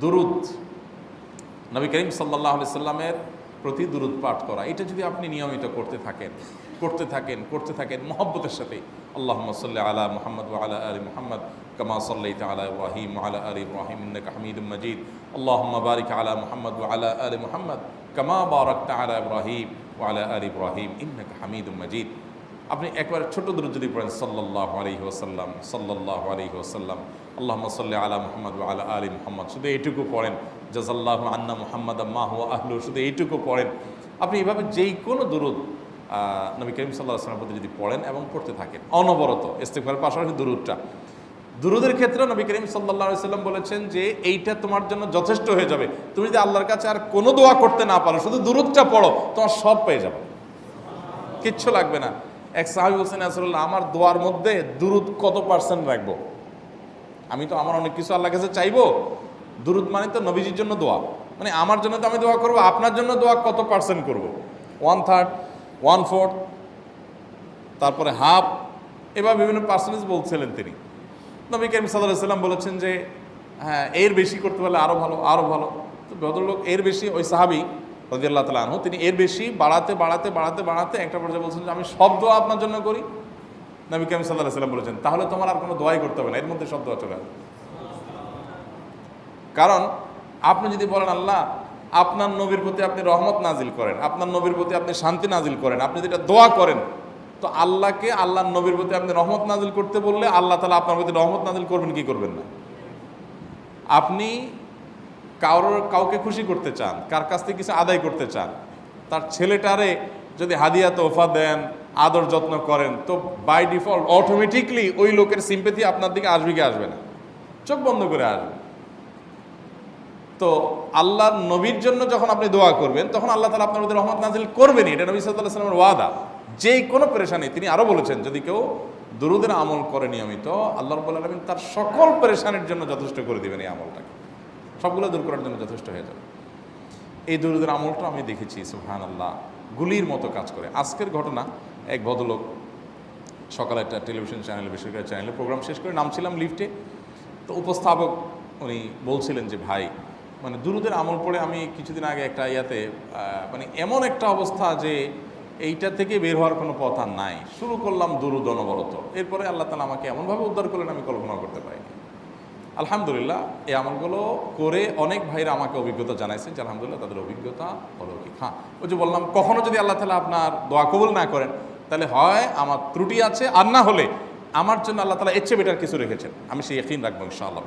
দুরুদ, নবী করিম সাল্লাল্লাহু আলাইহি সাল্লামের প্রতি দুরুদ পাঠ করা, এটা যদি আপনি নিয়মিত করতে থাকেন মহব্বতের সাথে, আল্লাহুম্মা সাল্লি আলা মুহাম্মদ ওয়া আলা আলি মুহাম্মদ কামা সাল্লাইতা আলা ইব্রাহিম ওয়া আলা আলি ইব্রাহিম ইন্নাকা হামিদুম মাজিদ, আল্লাহুম্মা বারিক আলা মুহাম্মদ ওয়া আলা আলি মুহাম্মদ কামা বারাকতা আলা ইব্রাহিম ওয়া আলা আলি ইব্রাহিম ইন্নাকা হামিদুম মাজিদ। আপনি একবার ছোট দুরূদ যদি পড়েন সাল্লাল্লাহু আলাইহি ওয়াসাল্লাম, সাল্লাল্লাহু আলাইহি ওয়াসাল্লাম, আল্লাহুম্মা সাল্লি আলা মুহাম্মদ ওয়া আলা আলি মুহাম্মদ, শুধু এইটুকু পড়েন। জাযাল্লাহু আন্না মুহাম্মাদাম মা হুয়া আহলু, শুধু এইটুকু পড়েন। আপনি এভাবে যেই কোনো দুরূদ নবী করিম সাল্লাল্লাহু আলাইহি ওয়াসাল্লামের প্রতি যদি পড়েন এবং পড়তে থাকেন অনবরত, ইস্তিগফারের পাশাপাশি দুরূদের ক্ষেত্রে নবী করিম সাল্লাল্লাহু আলাইহি ওয়াসাল্লাম বলেছেন যে এইটা তোমার জন্য যথেষ্ট হয়ে যাবে। তুমি যদি আল্লাহর কাছে আর কোনো দোয়া করতে না পারো, শুধু দুরূদটা পড়ো, তোমার সব পেয়ে যাবে, কিচ্ছু লাগবে না। এক সাহাবী বলছেন, রাসূলুল্লাহ, আমার দোয়ার মধ্যে দুরূদ কত পার্সেন্ট রাখবো? আমি তো আমার অনেক কিছু আল্লাহর কাছে চাইবো, দুরূদ মানে তো নবীজির জন্য দোয়া, মানে আমার জন্য তো আমি দোয়া করবো, আপনার জন্য দোয়া কত পার্সেন্ট করবো? 1/3, 1/4, তারপরে হাফ, এবার বিভিন্ন পার্সেন্টেজ বলছিলেন তিনি। নবী করিম সাল্লাল্লাহু আলাইহি ওয়াসাল্লাম বলেছেন যে হ্যাঁ, এর বেশি করতে পারলে আরও ভালো, আরও ভালো। তো ভদ্রলোক এর বেশি, ওই সাহাবী রাদিয়াল্লাহু তাআলা আনহু, তিনি এর বেশি বাড়াতে একটা পর্যায়ে বলছেন যে আমি সব দোয়া আপনার জন্য করি। নবী করিম সাল্লাল্লাহু আলাইহি ওয়াসাল্লাম বলেছেন তাহলে তোমার আর কোনো দোয়াই করতে হবে না, এর মধ্যে সব দোয়া চলে আসবে। কারণ আপনি যদি বলেন আল্লাহ আপনার নবীর প্রতি আপনি রহমত নাজিল করেন, আপনার নবীর প্রতি আপনি শান্তি নাজিল করেন, আপনি যেটা দোয়া করেন, তো আল্লাহকে আল্লাহর নবীর প্রতি আপনি রহমত নাজিল করতে বললে আল্লাহ তাআলা আপনার প্রতি রহমত নাজিল করবেন কি করবেন না? আপনি কাউকে খুশি করতে চান, কার কাছ থেকে কিছু আদায় করতে চান, তার ছেলেটারে যদি হাদিয়া তোহফা দেন, আদর যত্ন করেন, তো বাই ডিফল্ট অটোমেটিকলি ওই লোকের সিম্পেথি আপনার দিকে আসবে কি আসবে না? চোখ বন্ধ করে আসবে। তো আল্লাহর নবীর জন্য যখন আপনি দোয়া করবেন, তখন আল্লাহ তাআলা আপনার মধ্যে রহমত নাজিল করবেনই, এটা নবী সাল্লাল্লাহু আলাইহি ওয়াসাল্লামের ওয়াদা। যেই কোনো পেরেশানি, তিনি আরও বলেছেন যদি কেউ দুরূদের আমল করে নিয়মিত, আল্লাহ রাব্বুল আলামিন তার সকল পেরেশানির জন্য যথেষ্ট করে দিবেন, এই আমলটাকে সবগুলো দূর করার জন্য যথেষ্ট হয়ে যাবে। এই দুরূদের আমলটা আমি দেখেছি সুবহানাল্লাহ গুলির মতো কাজ করে। আজকের ঘটনা, এক ভদ্রলোক সকালে একটা টেলিভিশন চ্যানেলে, বেসরকারি চ্যানেলে প্রোগ্রাম শেষ করে নামছিলাম লিফটে, তো উপস্থাপক উনি বলছিলেন যে ভাই, মানে দুরূদের আমল পড়ে আমি কিছুদিন আগে একটা মানে এমন একটা অবস্থা যে এইটা থেকে বের হওয়ার কোনো পথ আর নাই, শুরু করলাম দুরূদ অনবরত, এরপরে আল্লাহ তাআলা আমাকে এমনভাবে উদ্ধার করলেন আমি কল্পনা করতে পারিনি। আলহামদুলিল্লাহ, এই আমলগুলো করে অনেক ভাইরা আমাকে অভিজ্ঞতা জানাইছেন যে আলহামদুলিল্লাহ তাদের অভিজ্ঞতা অলৌকিক। হ্যাঁ, ওই যে বললাম, কখনো যদি আল্লাহ তাআলা আপনার দোয়া কবুল না করেন, তাহলে হয় আমার ত্রুটি আছে, আর না হলে আমার জন্য আল্লাহ তাআলা এর চেয়ে বেটার কিছু রেখেছেন, আমি সেই ইয়াকিন রাখবো ইনশাআল্লাহ।